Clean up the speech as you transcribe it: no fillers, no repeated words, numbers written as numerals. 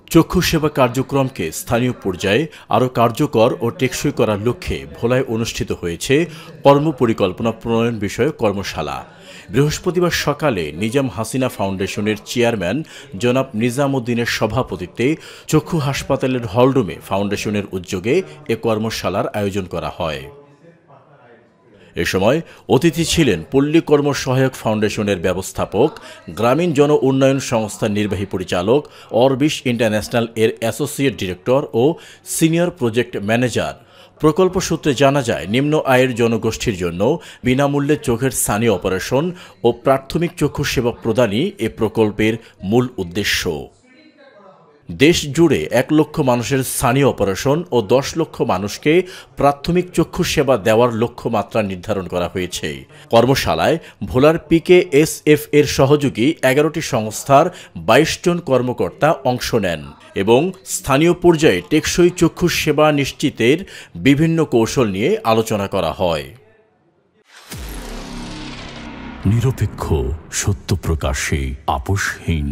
চক্ষু সেবা কার্যক্রমকে স্থানীয় পর্যায়ে আরও কার্যকর ও টেকসই করার লক্ষ্যে ভোলায় অনুষ্ঠিত হয়েছে কর্মপরিকল্পনা প্রণয়ন বিষয়ক কর্মশালা। বৃহস্পতিবার সকালে নিজাম হাসিনা ফাউন্ডেশনের চেয়ারম্যান জনাব নিজাম উদ্দিনের সভাপতিত্বে চক্ষু হাসপাতালের হলরুমে ফাউন্ডেশনের উদ্যোগে এ কর্মশালার আয়োজন করা হয়। এ সময় অতিথি ছিলেন পল্লী কর্ম সহায়ক ফাউন্ডেশনের ব্যবস্থাপক, গ্রামীণ জন উন্নয়ন সংস্থার নির্বাহী পরিচালক, অরবিশ ইন্টারন্যাশনাল এর অ্যাসোসিয়েট ডিরেক্টর ও সিনিয়র প্রজেক্ট ম্যানেজার। প্রকল্প সূত্রে জানা যায়, নিম্ন আয়ের জনগোষ্ঠীর জন্য বিনামূল্যে চোখের ছানি অপারেশন ও প্রাথমিক চক্ষু সেবা প্রদানই এ প্রকল্পের মূল উদ্দেশ্য। দেশ জুড়ে ১ লক্ষ মানুষের ছানি অপারেশন ও ১০ লক্ষ মানুষকে প্রাথমিক চক্ষু সেবা দেওয়ার লক্ষ্যমাত্রা নির্ধারণ করা হয়েছে। কর্মশালায় ভোলার PKSF এর সহযোগী ১১টি সংস্থার ২২ জন কর্মকর্তা অংশ নেন এবং স্থানীয় পর্যায়ে টেকসই চক্ষু সেবা নিশ্চিতের বিভিন্ন কৌশল নিয়ে আলোচনা করা হয়। নিরপেক্ষ, সত্য প্রকাশে আপোষহীন।